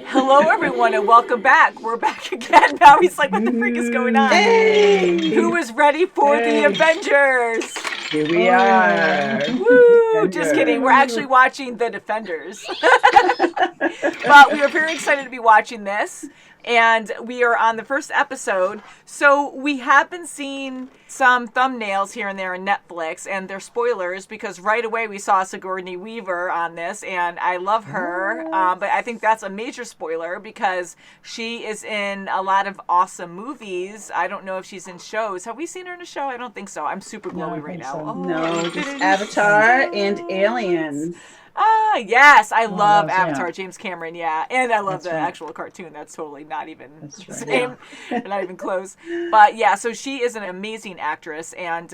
Hello, everyone, and welcome back. We're back again. Now he's like, what the freak is going on? Hey! Who is ready for the Avengers? Here we are. Woo! Just kidding. We're actually watching The Defenders. But we are very excited to be watching this. And we are on the first episode. So we have been seeing some thumbnails here and there on Netflix, and they're spoilers because right away we saw Sigourney Weaver on this, and I love her. But I think that's a major spoiler because she is in a lot of awesome movies. I don't know if she's in shows. Have we seen her in a show? I don't think so. I'm super glowy right now. So. Oh, No, just Avatar and Aliens. Ah, yes, I love Avatar, yeah. James Cameron, yeah, and I love That's the right. actual cartoon. That's totally not even That's the right, same, not even close. But yeah, so she is an amazing actress, and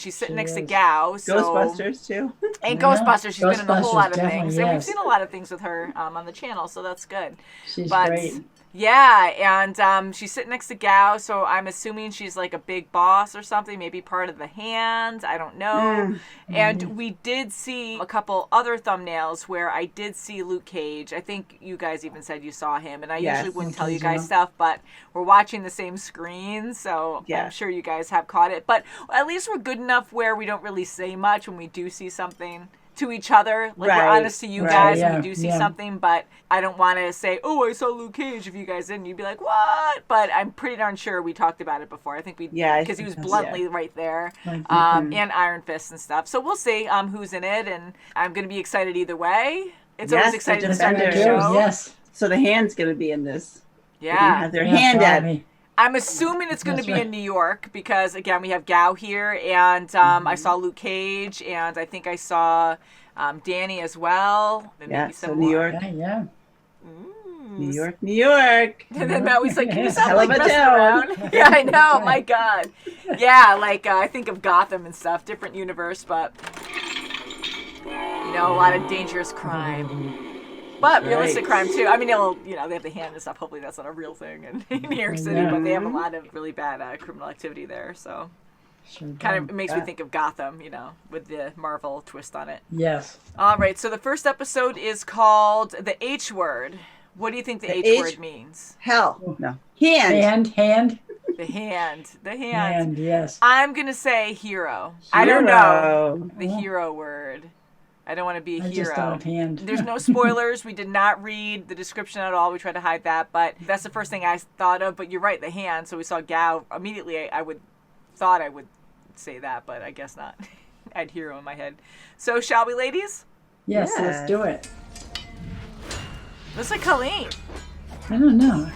she's sitting She next to is. Gao. So, Ghostbusters, too. and Yeah, Ghostbusters, she's been in a whole lot of Ghostbusters, things, definitely, and we've yes. seen a lot of things with her on the channel, so that's good. She's But great. yeah, and she's sitting next to Gao, so I'm assuming she's like a big boss or something, maybe part of the Hand. I don't know. And we did see a couple other thumbnails where I did see Luke Cage. I think you guys even said you saw him, and I Yes. usually wouldn't Luke tell you Cage, guys yeah. stuff, but we're watching the same screen, so Yeah. I'm sure you guys have caught it. But at least we're good enough where we don't really say much when we do see something to each other. Like, we're Right, honest to you right. guys when Yeah, we do see yeah. something, but I don't want to say, oh, I saw Luke Cage. If you guys didn't, you'd be like, what? But I'm pretty darn sure we talked about it before. I think we, Yeah, I because he think was that's- bluntly right there, Right. and Iron Fist and stuff. So we'll see who's in it, and I'm going to be excited either way. It's Yes, always the exciting to start the Defenders. show. Yes. So the Hand's going to be in this. They're gonna Yeah. have their Yeah, hand at. probably. I'm assuming it's going to That's be right. in New York because, again, we have Gao here, and I saw Luke Cage, and I think I saw Danny as well. And Yeah, maybe so some New more. York. Yeah, yeah. New York, New York. And then Matt was like, you sound Hell like of a messing town. around. Yeah, I know. My God. Yeah, like I think of Gotham and stuff. Different universe, but, you know, a lot of dangerous crime. But realistic crime, too. I mean, they have the Hand and stuff. Hopefully that's not a real thing in New York City, Yeah. but they have a lot of really bad criminal activity there, so... Sure Kind of do. makes me think of Gotham, you know, with the Marvel twist on it. Yes. All right, so the first episode is called The H Word. What do you think the H H- word means? Hell. No. Hand. Hand. The Hand. The Hand. Hand, yes. I'm going to say hero. I don't know. The Oh. hero word. I don't want to be a I hero. just thought of hand. There's no spoilers. We did not read the description at all. We tried to hide that, but that's the first thing I thought of. But you're right, the Hand. So we saw Gao. Immediately, I would say that, but I guess not. I had hero in my head. So shall we, ladies? Yes, Yes. let's do it. Looks like Colleen. I don't know.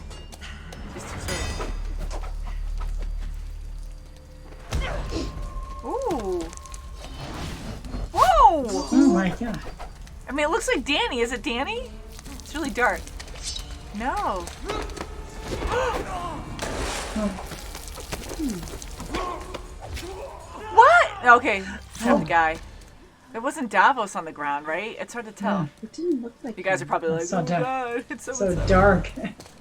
Ooh. Whoa! Oh my God. I mean, it looks like Danny. Is it Danny? It's really dark. No. What? Okay, that's the guy. There wasn't Davos on the ground, right? It's hard to tell. It didn't look like You guys are probably like, so oh dark. God, it's so, So dark.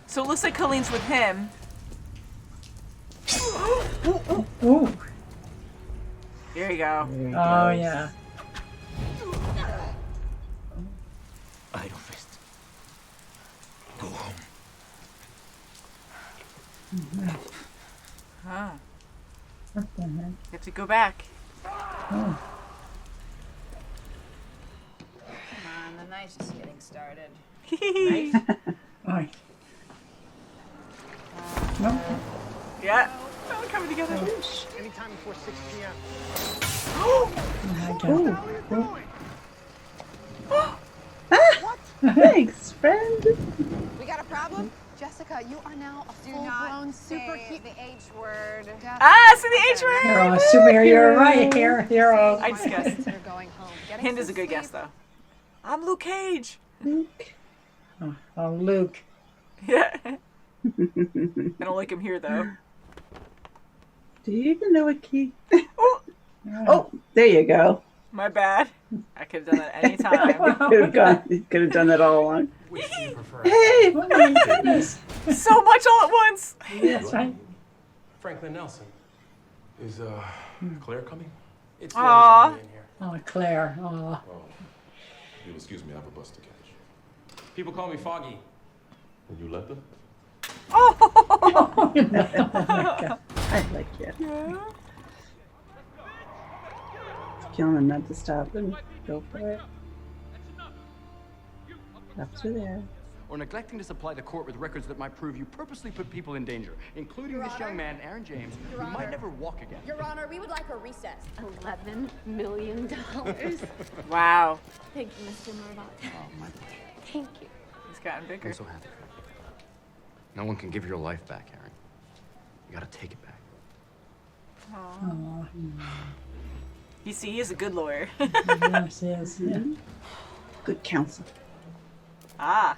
So it looks like Colleen's with him. Ooh. There you go. Oh yeah. Iron Fist. Go home. Huh. What the heck? You have to go back. Oh. Come on, the night's just getting started. Oi. No. Yeah. All coming together. Anytime before 6 p.m. Oh my God. Thanks, friend. We got a problem? Jessica, you are now a Do full-grown not super say the H word. Ah, so the H word. Hero, superhero, you're right. Hero. I just guessed. You're going home. Getting Hind is a some good sleep. guess, though. I'm Luke Cage. Oh, Luke. Yeah. I don't like him here, though. Do you even know what key? Oh, Oh, there you go. my bad. I could have done that any time. Could have done that all along. Which do you prefer? Hey, Oh my goodness. So much all at once. That's right. Franklin Nelson. Is Claire coming? It's Aw. in here. Oh, Claire. Oh. Oh, you'll excuse me, I have a bus to catch. People call me Foggy. And you let them? Oh my God. I like you. Killing them not to stop and go for it. Up to there. Or neglecting to supply the court with records that might prove you purposely put people in danger, including Your this Honor? young man, Aaron James, Your who might Honor? never walk again. Your Honor, we would like a recess. $11 million. Wow. Thank you, Mr. Murdoch. Oh, my pleasure. Thank you. He's gotten bigger. I'm so happy for you. No one can give your life back, Aaron. You gotta take it back. Oh, You see, he is a good lawyer. yes, yes, yeah. Good counsel. Ah.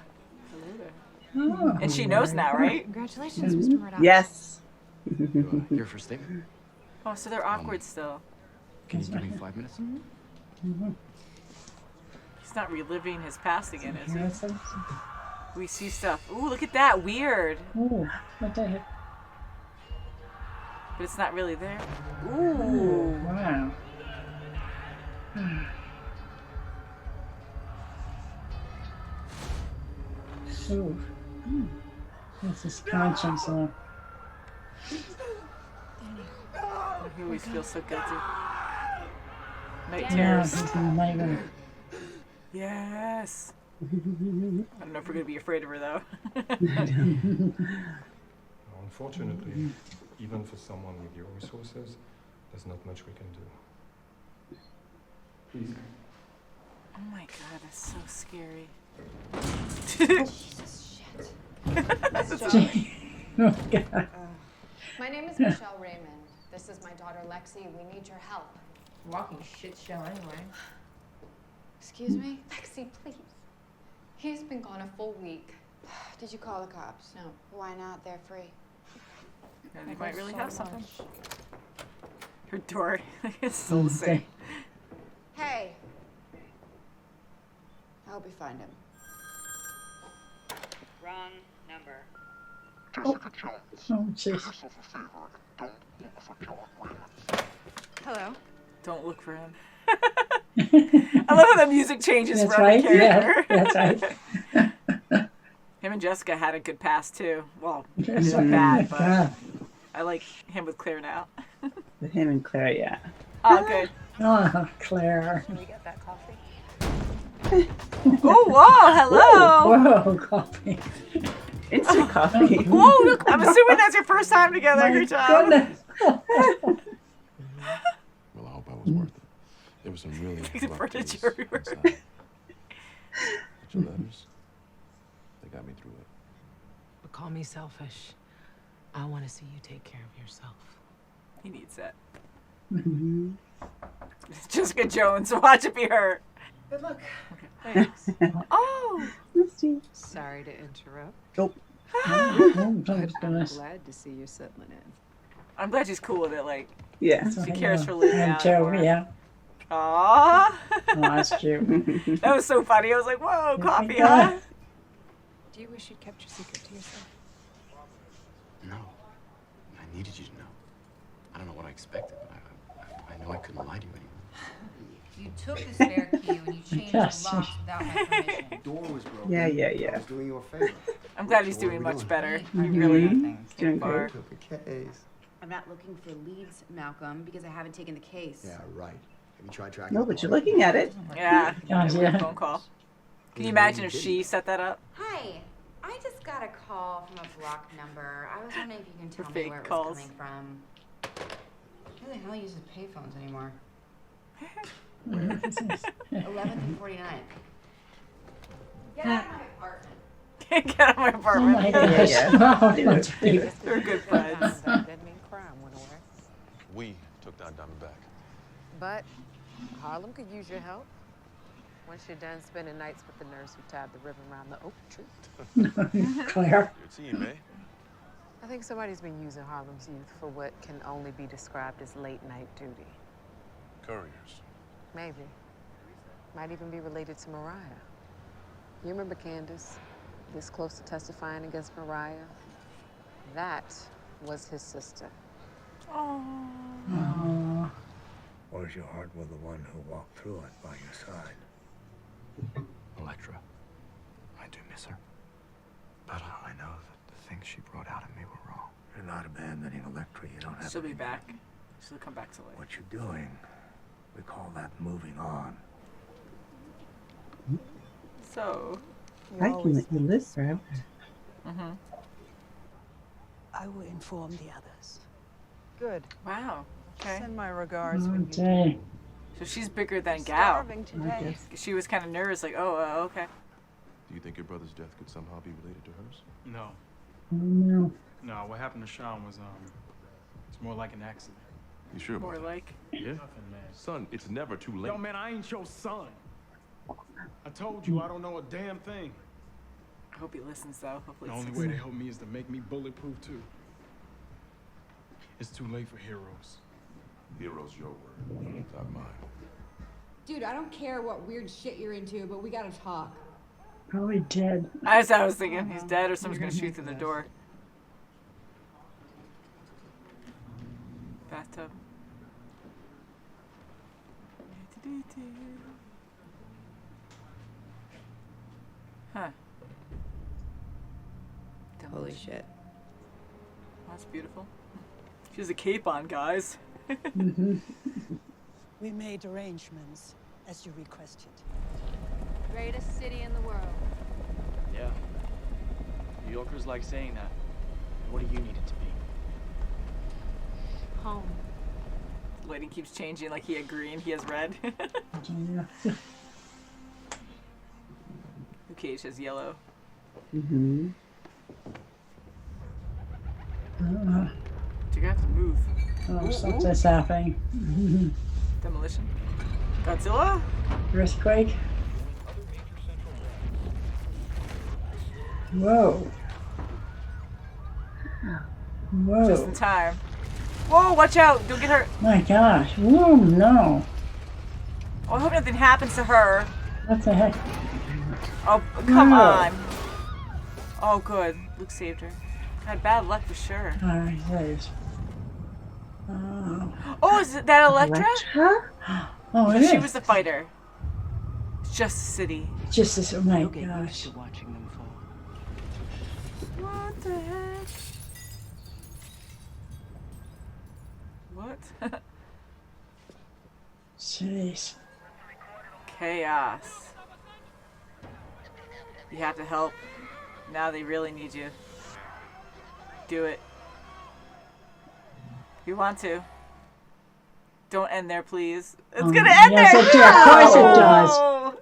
Oh, And she knows now, right? Congratulations, Mr. Murdoch. Yes. Here for a statement? Oh, so they're awkward still. Can you give me 5 minutes? He's not reliving his past again, is he? yes, yes. We see stuff. Ooh, look at that. Weird. Oh, what the heck? But it's not really there. Ooh. Wow. Ooh. This is conscience. He always feels so guilty. Night Yeah, terrors. this is a nightmare. Yes. I don't know if we're gonna be afraid of her though. Unfortunately, even for someone with your resources, there's not much we can do. Please. Oh my god, that's so scary. Jesus, shit. Oh, God. My name is Michelle Raymond. This is my daughter, Lexi. We need your help. Walking shit show anyway. Excuse me? Lexi, please. He's been gone a full week. Did you call the cops? No. Why not? They're free. And they might really have something. Her door is still the same. Hey. I hope you find him. Wrong number. Oh, jeez. Hello. Don't look for him. I love how the music changes That's for every right. Yeah, character. that's right. Him and Jessica had a good past too. Well, That's it's right. bad, but God. I like him with Claire now. With him and Claire, yeah. Oh, good. Oh, Claire. Can we get that coffee? Oh, whoa, hello. Whoa, coffee. Instant coffee. Whoa, look, I'm assuming that's your first time together. My Good job. goodness. Well, I hope I was worth it. There was some really The rough furniture days everywhere. inside. But your letters, they got me through it. But call me selfish. I want to see you take care of yourself. He needs that. Mhm. Jessica Jones, watch it be her. Good luck. Thanks. Oh, Misty. Sorry to interrupt. Oh. Oh, goodness. Glad to see you settling in. I'm glad she's cool with it. Like, Yeah. she cares for Luke now. And Joe, yeah. Aww. Oh, that's cute. That was so funny. I was like, whoa, coffee, Yeah. huh? Do you wish you'd kept your secret to yourself? No. I needed you to know. I don't know what I expected, but I know I couldn't lie to you anymore. You took the spare key and you changed Yes. the locks without my permission. The door was broken. Yeah, yeah, I yeah. was doing you a favor. I'm glad he's So what are doing we much doing? better. I He really things. came Doing far. Took a case. I'm not looking for leads, Malcolm, because I haven't taken the case. Yeah, right. Have you tried tracking No, the but you're body? looking at it. Yeah. Yeah, It was a yeah. phone call. Can you imagine if she set that up? Hi. I just got a call from a block number. I was wondering if you can For tell me fake where it calls. was coming from. Who the hell uses payphones anymore? 11th and 49th. Get out of my apartment. Can't get out of my Oh, apartment. my gosh. Yeah. Oh, that's cute. They're good friends. That didn't mean crime went away. We took down Diamondback. But Harlem could use your help. Once you're done spending nights with the nurse who tied the ribbon around the oak tree. Claire. Good team, eh? I think somebody's been using Harlem's youth for what can only be described as late night duty. Couriers. Maybe. Might even be related to Mariah. You remember Candace? This close to testifying against Mariah? That was his sister. Oh, Or is your heart with the one who walked through it by your side? Electra, I do miss not abandoning Electra. You don't have She'll to be back. She'll come back to life. What you're doing, we call that moving on. So. I can let you live forever. Mm-hmm. I will inform the others. Good. Wow. Okay. Send my regards. Okay. So she's bigger than Gao. Starving today. She was kind of nervous, like, oh, okay. Do you think your brother's death could somehow be related to hers? No. No. No, what happened to Sean was, it's more like an accident. You sure about More that? like. Yeah? Nothing, man. Son, it's never too late. Yo, man, I ain't your son. I told you I don't know a damn thing. I hope he listens, though. Hopefully The only way to help me is to make me bulletproof, too. It's too late for heroes. Hero's your word, not mine. Dude, I don't care what weird shit you're into, but we gotta talk. Probably dead. That's what I was thinking. He's dead or someone's going to shoot through the door. Bathtub. Huh. Holy shit. That's beautiful. She has a cape on, guys. We made arrangements as you requested. Greatest city in the world. Yeah. New Yorkers like saying that. What do you need it to be? Home. The lighting keeps changing, like he had green, he has red. Yeah. Luke Cage has yellow. Mm-hmm. You have to move. Oh, Ooh, something's happening. Demolition. Godzilla? Earthquake. Whoa. Whoa. Just in time. Whoa, watch out! Don't get hurt. My gosh. Whoa, no. Oh, I hope nothing happens to her. What the heck? Oh, come No. on. Oh, good. Luke saved her. Had bad luck for sure. Alright, saves. Oh. Oh, is it that Electra? Oh, it She is. was the fighter. It's just a city. Just this. Oh my You'll get gosh. used to watching them fall. What the heck? What? Jeez. Chaos. You have to help. Now they really need you. Do it. You want to. Don't end there, please. It's gonna end yes, there! It does. Of course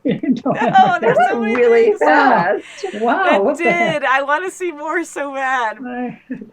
it does. No, there's so many really things. fast. Wow, It what the heck? did. I want to see more so bad.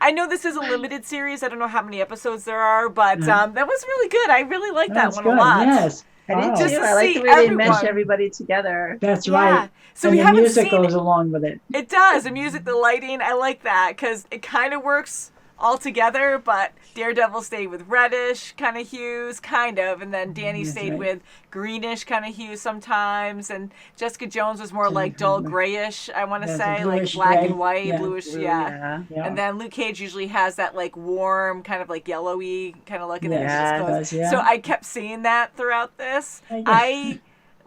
I know this is a limited series. I don't know how many episodes there are, but that was really good. I really liked that That's one good. a lot. Yes. I did Wow. too. Just to I like see the way they mesh everyone. everybody together. That's Yeah. right. So and we the haven't music seen goes along with it. It does. The music, the lighting, I like that because it kind of works all together, but Daredevil stayed with reddish kind of hues, kind of, and then Danny That's stayed right. with greenish kind of hues sometimes, and Jessica Jones was more like dull grayish, I want to Yes, say, a like bluish black gray. and white, Yeah. bluish, Blue, yeah. Yeah. And then Luke Cage usually has that like warm, kind of like yellowy kind of look, and then it Yes, just it goes. does, yeah. So I kept seeing that throughout this. I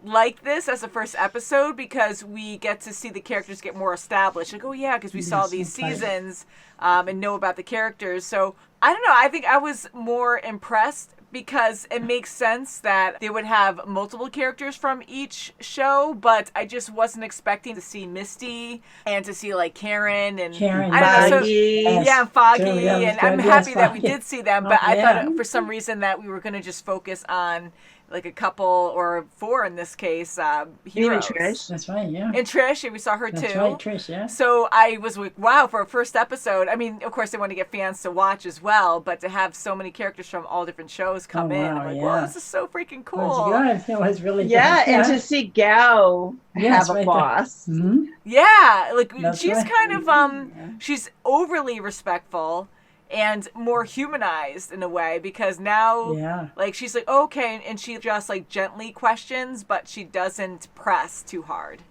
like this as a first episode because we get to see the characters get more established. Like, oh yeah, because we saw Yes, these that's right. seasons and know about the characters. So I don't know. I think I was more impressed because it makes sense that they would have multiple characters from each show, but I just wasn't expecting to see Misty and to see like Karen and Karen, I don't know. So, Foggy. Yes. yeah, Foggy, So, yeah, and that's I'm good. happy Yes, that we Foggy. did see them, Oh, but I yeah. thought for some reason that we were going to just focus on like a couple or four in this case Even heroes. Trish. That's right, yeah. And Trish, and we saw her That's too. right, Trish, yeah. So I was like, wow, for a first episode. I mean, of course, they want to get fans to watch as well, but to have so many characters from all different shows come in, wow, I'm like, yeah. whoa, this is so freaking cool. It was good. It was really Yeah, good. and to see Gao Yes, have a right there. boss. Mhm. Yeah, like That's she's right. kind of she's overly respectful and more humanized in a way because now Yeah. like she's like okay, and she just like gently questions, but she doesn't press too hard.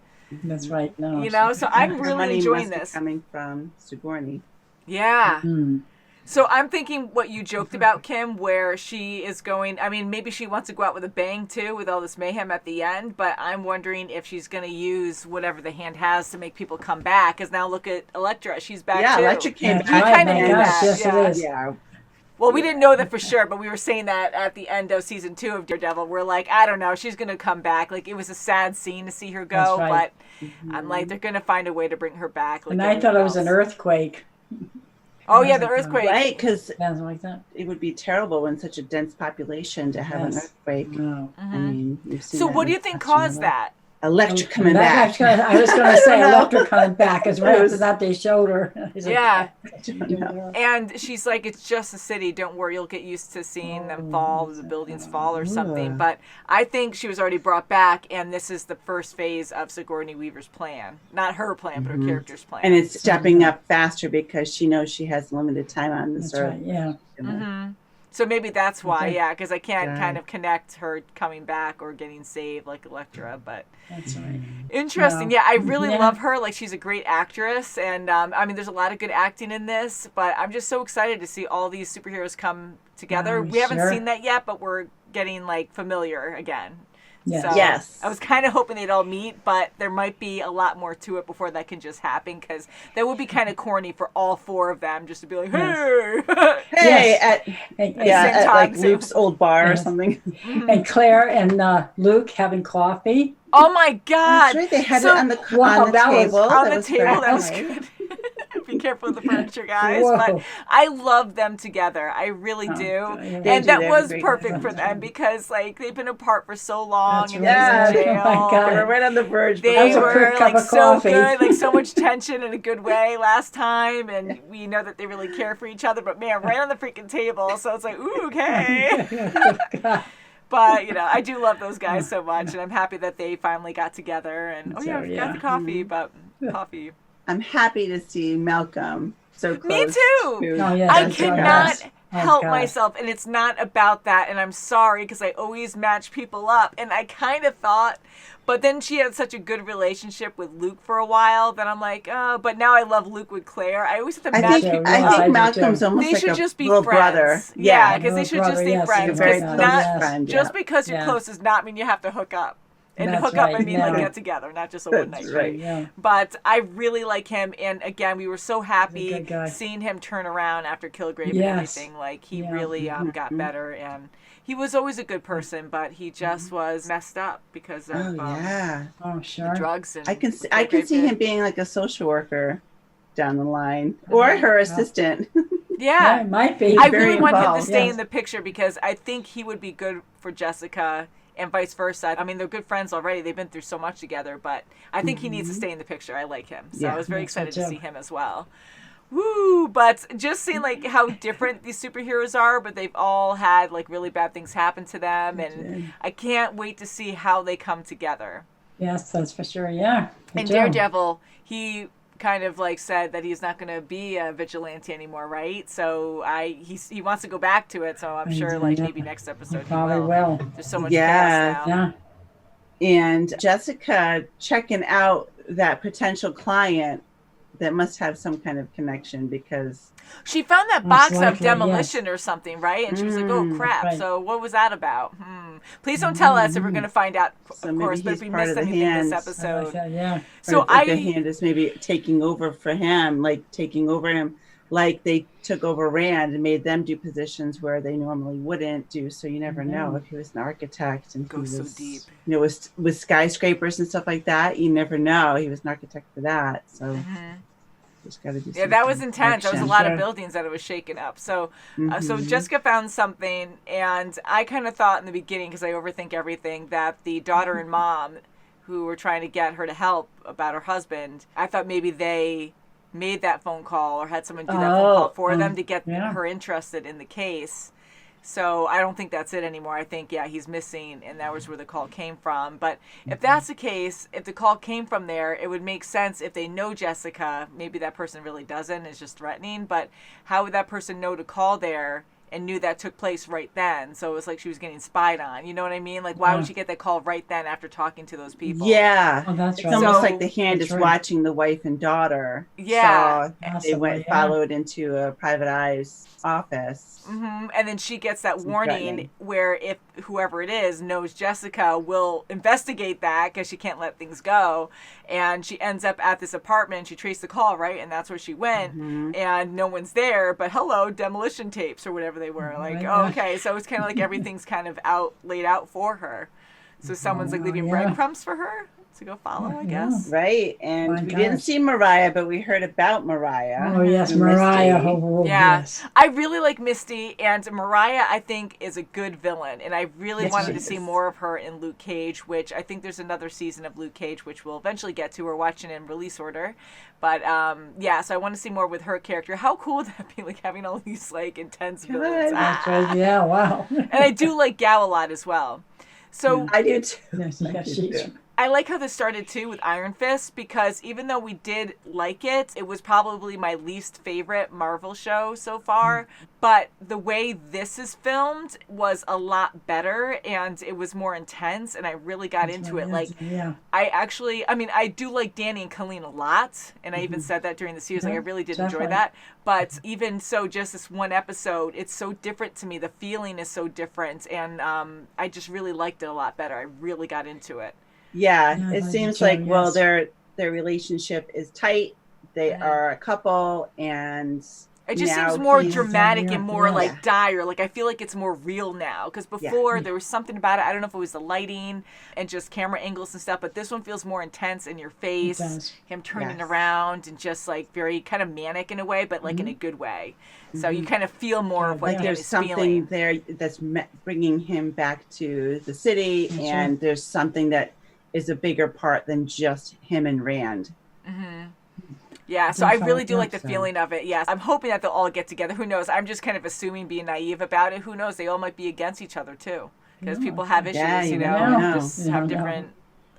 That's right. No. You know, so I'm Her really money enjoying must be this. coming from Sigourney. Yeah. Mm. So I'm thinking what you joked about, Kim, where she is going, I mean, maybe she wants to go out with a bang, too, with all this mayhem at the end, but I'm wondering if she's going to use whatever the hand has to make people come back, because now look at Elektra. She's back, too. Elektra came back. We kind of knew that. Yes, yeah. it is. Yeah. Well, we didn't know that for sure, but we were saying that at the end of season 2 of Daredevil. We're like, I don't know, she's going to come back. Like, it was a sad scene to see her go, That's right. but I'm like, they're going to find a way to bring her back. Like And I thought it was an earthquake. Oh, yeah, the earthquake. Right, because like that. It would be terrible in such a dense population to have an earthquake. No. I mean, you've seen So that what in do you think action a caused lot. that? Elektra coming back. I was going to say I don't know. Elektra coming back, because right after that they showed her. I said, Yeah. "Yeah." And she's like, it's just a city. Don't worry. You'll get used to seeing them fall, the buildings fall or something. Ugh. But I think she was already brought back, and this is the first phase of Sigourney Weaver's plan. Not her plan, but her character's plan. And it's stepping up faster because she knows she has limited time on this That's earth. right, yeah. Mm-hmm. So maybe that's why, Okay. yeah, because I can't Yeah. kind of connect her coming back or getting saved like Elektra, but That's right. interesting. No. Yeah, I really Yeah. love her. Like, she's a great actress, and I mean, there's a lot of good acting in this, but I'm just so excited to see all these superheroes come together. We haven't Sure. seen that yet, but we're getting, like, familiar again. Yes. So Yes. I was kind of hoping they'd all meet, but there might be a lot more to it before that can just happen, because that would be kind of corny for all 4 of them just to be like, hey! Hey, Yes. at And, yeah, same at like time, Luke's old bar or Yes. something. and Claire and Luke having coffee. Oh my God! That's right. They had So- it on the Wow, on the that was- table. on That the table, great. that was good. Be careful with the furniture, guys. Whoa. But I love them together. I really Oh, do. yeah. And They do. that They have a was great perfect for them chemistry. because, like, they've been apart for so long. That's and right. he's in Oh my jail. God. They were right on the verge. They That was a were quick cup like of so coffee. good, like so much tension in a good way last time, and we know that they really care for each other. But man, right on the freaking table, so it's like, ooh, okay. But you know, I do love those guys so much, and I'm happy that they finally got together. And oh yeah, I forgot the coffee, but coffee. I'm happy to see Malcolm so close. Me too. to Oh, yeah, I that's cannot right. Oh, help God. myself, and it's not about that. And I'm sorry because I always match people up, and I kind of thought, but then she had such a good relationship with Luke for a while that I'm like, oh, but now I love Luke with Claire. I always have to I match think people I up. do Malcolm's too. almost They like should a just be little friends. brother. Yeah, because they Little should just brother, be yes, friends. he's very Because close not friend, just yeah. because you're Yeah. close does not mean you have to hook up. And That's hook up, I right, mean like no. get together, not just a one night. That's right. Yeah. But I really like him, and again, we were so happy good guy. seeing him turn around after Kilgrave and Yes. everything. Like he Yeah. really got better, and he was always a good person, but he just was messed up because of Oh yeah. Oh, sure. drugs and I can Kilgrave see did. him being like a social worker down the line, or her assistant. Yeah, Yeah, it might be. I very really want him to involved. stay Yes. in the picture because I think he would be good for Jessica. And vice versa. I mean, they're good friends already. They've been through so much together, but I think he needs to stay in the picture. I like him. So Yeah, I was very me excited too. to see him as well. Woo! But just seeing like how different these superheroes are, but they've all had like really bad things happen to them, and I can't wait to see how they come together. Yes, that's for sure. Yeah. Me And too. Daredevil, he kind of like said that he's not going to be a vigilante anymore, right? So he wants to go back to it. So I'm sure like Yeah. maybe next episode he Probably will. will. There's so much Yeah. chaos now. Yeah. And Jessica checking out that potential client that must have some kind of connection because She found that Most box of likely, demolition or something, right? And she was like, "Oh crap!" right. So what was that about? Please don't tell us if we're going to find out, So of maybe course. But if he's we part missed of the anything this hands. I episode, like that, yeah. so or the hand is maybe taking over for him, like taking over him, like they took over Rand and made them do positions where they normally wouldn't do. So you never know if he was an architect and he Goes so was, deep. you know, with skyscrapers and stuff like that. You never know. He was an architect for that. So just got to do. yeah, that was some intense. There was a action. lot Sure. of buildings that it was shaking up. So, so Mhm. Jessica found something, and I kind of thought in the beginning, because I overthink everything, that the daughter and mom, who were trying to get her to help about her husband, I thought maybe they made that phone call or had someone do that phone call for them to get yeah. her interested in the case. So I don't think that's it anymore. I think, yeah, he's missing, and that was where the call came from. But if that's the case, if the call came from there, it would make sense if they know Jessica. Maybe that person really doesn't, is just threatening. But how would that person know to call there and knew that took place right then. So it was like she was getting spied on. You know what I mean? Like, why would she get that call right then after talking to those people? Yeah. Oh, that's It's right. almost So- like the hand That's is right. watching the wife and daughter. Yeah. Saw, they went followed into a private eye's office. And then she gets that warning threatening. where if whoever it is knows Jessica will investigate that because she can't let things go. And she ends up at this apartment. She traced the call, right? And that's where she went. And no one's there. But hello, demolition tapes or whatever they were. Like, oh, okay. So it's kind of like everything's kind of laid out for her. So someone's like leaving breadcrumbs for her to go follow, I guess. Right. And My we didn't gosh. see Mariah, but we heard about Mariah. Oh, yes, and Mariah. Misty. Oh, Yeah, yes. I really like Misty, and Mariah I think is a good villain, and I really Yes, wanted she to see is. more of her in Luke Cage, which I think there's another season of Luke Cage, which we'll eventually get to. We're watching in release order, but yeah, so I want to see more with her character. How cool would that be, like having all these like intense villains? That's right. Yeah, wow. And I do like Gal a lot as well. So I do too. Yes, I do she's- too. I like how this started too with Iron Fist, because even though we did like it, it was probably my least favorite Marvel show so far. But the way this is filmed was a lot better, and it was more intense, and I really got into it. Like, yeah. I mean, I do like Danny and Colleen a lot, and I even said that during the series. Like, I really did enjoy definitely. that. But even so, just this one episode, it's so different to me. The feeling is so different, and I just really liked it a lot better. I really got into it. Yeah, Yeah, it I seems do too, like, well, yes. their relationship is tight. They are a couple, and It just now seems more he's- dramatic and more Yeah. like dire. Like I feel like it's more real now. Because before there was something about it. I don't know if it was the lighting and just camera angles and stuff. But this one feels more intense in your face. does. Him turning Yes. around and just like very kind of manic in a way, but like in a good way. So you kind of feel more of what like there's Danny's something feeling. there that's bringing him back to the city, That's and right. there's something that is a bigger part than just him and Rand. Yeah, so I Definitely, really do like the so. feeling of it. Yes, I'm hoping that they'll all get together. Who knows? I'm just kind of assuming, being naive about it. Who knows? They all might be against each other too, because people have issues, Yeah, you you know, never and know. just You have never know. different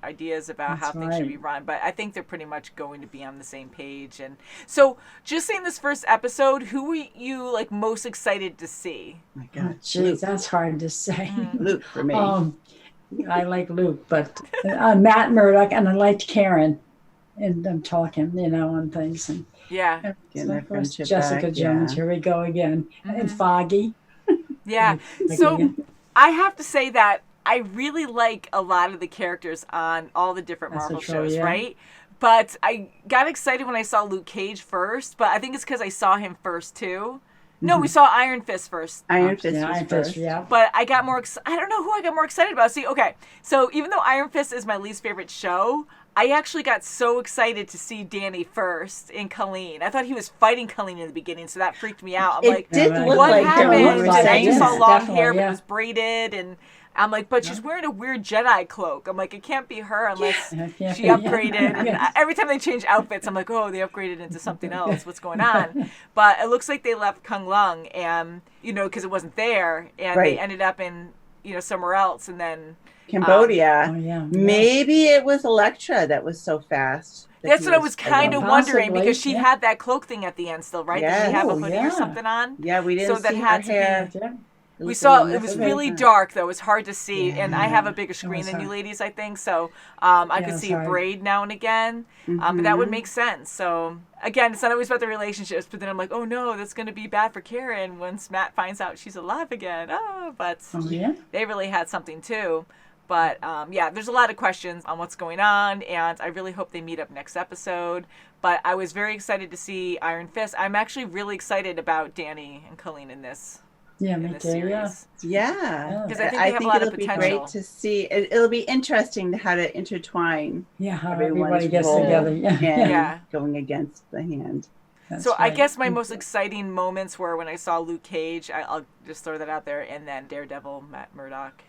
ideas about how That's things should right. be run. But I think they're pretty much going to be on the same page. And so, just seeing this first episode, who were you like most excited to see? My Oh, God, geez, that's hard to say. Luke for me. I like Luke, but Matt Murdock, and I liked Karen, and them talking, you know, on things. And Yeah, Getting so their of course, friendship Jessica back, Jones. yeah. Here we go again, and Foggy. yeah. Like So again. I have to say that I really like a lot of the characters on all the different That's Marvel a show, shows, yeah. right? But I got excited when I saw Luke Cage first, but I think it's because I saw him first too. No, we saw Iron Fist first. Iron Fist Yeah, was Iron first. Fist, yeah. But I got more I don't know who I got more excited about. See, okay. So even though Iron Fist is my least favorite show, I actually got so excited to see Danny first in Colleen. I thought he was fighting Colleen in the beginning, so that freaked me out. I'm It like, did Yeah, look what like happened? there looked was like I it, just saw yes, long definitely, hair, but yeah. it was braided, and I'm like, but she's wearing a weird Jedi cloak. I'm like, it can't be her unless Yeah. she upgraded. And Yes. every time they change outfits, I'm like, oh, they upgraded into something else. What's going on? But it looks like they left Kung Lung, and you know, because it wasn't there, and Right. they ended up in somewhere else, and then Cambodia. Oh, yeah. Maybe it was Elektra that was so fast. that That's he what I was kind of wondering, Possibly, because she yeah. had that cloak thing at the end still, right? Did Yes. she have a Oh, hoodie yeah. or something on? Yeah, we didn't So that see had her to be- hair. Yeah. We saw it was really dark though. It was hard to see, and I have a bigger It screen was than you hard. ladies, I think. So I Yeah, could it's see a hard. braid now and again, but that would make sense. So again, it's not always about the relationships, but then I'm like, oh no, that's going to be bad for Karen once Matt finds out she's alive again. Oh, but Oh, yeah. they really had something too. But yeah, there's a lot of questions on what's going on, and I really hope they meet up next episode. But I was very excited to see Iron Fist. I'm actually really excited about Danny and Colleen in this. Yeah, in me this too, yeah. series. Yeah, 'Cause I think they have a lot of it'll be potential. great to see. It'll be interesting how to intertwine. Yeah, how everyone's everybody gets role together. Yeah. and Yeah. going against the hand. That's So I right. guess my most exciting moments were when I saw Luke Cage. I'll just throw that out there, and then Daredevil, Matt Murdock,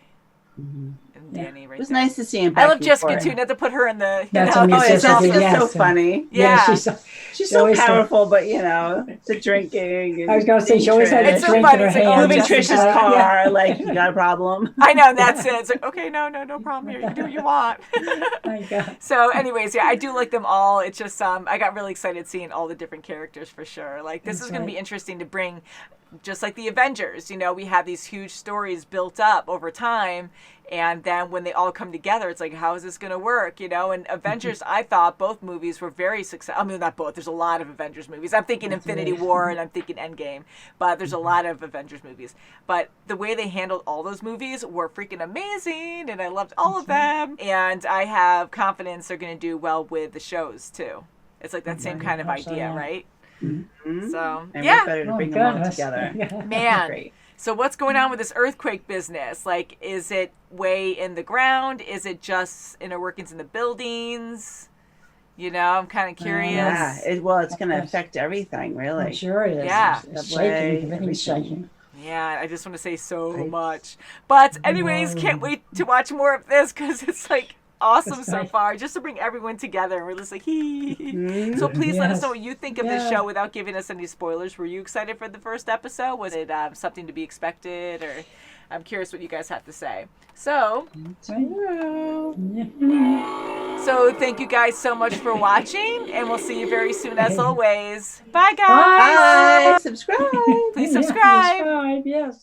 and Danny. Right It was there. nice to see him. I back love and Jessica forth. too. Not to put her in the. That's Oh, what it's Jessica just did, so yes. funny. Yeah. She's she so always said- powerful, but you know, the drinking. And I was going to say, she always had a It's so drink funny. in her It's like, hand. oh, moving Jessica. Trish's car. Yeah. Like, you got a problem? I know, and that's it. It's like, okay, no problem here. You can do what you want. My God. So, anyways, yeah, I do like them all. It's just I got really excited seeing all the different characters for sure. Like, this That's is going to be right. interesting to bring. just like the Avengers, you know, we have these huge stories built up over time. And then when they all come together, it's like, how is this going to work? You know, and Avengers, I thought both movies were very successful. I mean, not both. There's a lot of Avengers movies. I'm thinking Infinity War and I'm thinking Endgame, but there's a lot of Avengers movies. But the way they handled all those movies were freaking amazing, and I loved all of them. And I have confidence they're going to do well with the shows too. It's like that same kind of idea, right? Mm-hmm. So, and yeah. we're better to bring them all together. Man. Great. So what's going on with this earthquake business? Like, is it way in the ground? Is it just inner workings in the buildings? You know, I'm kind of curious. Yeah, it's going to affect everything, really. I'm sure it is. Yeah. It's shaking. Everything's shaking. Yeah, I just want to say so much. But anyways, can't wait to watch more of this because it's like awesome so far, just to bring everyone together, and we're just like, hee. So please let us know what you think of this show without giving us any spoilers. Were you excited for the first episode? Was it something to be expected, or I'm curious what you guys have to say. So thank you guys so much for watching, and we'll see you very soon as always. Bye guys. Bye. Subscribe. Please subscribe. Yes.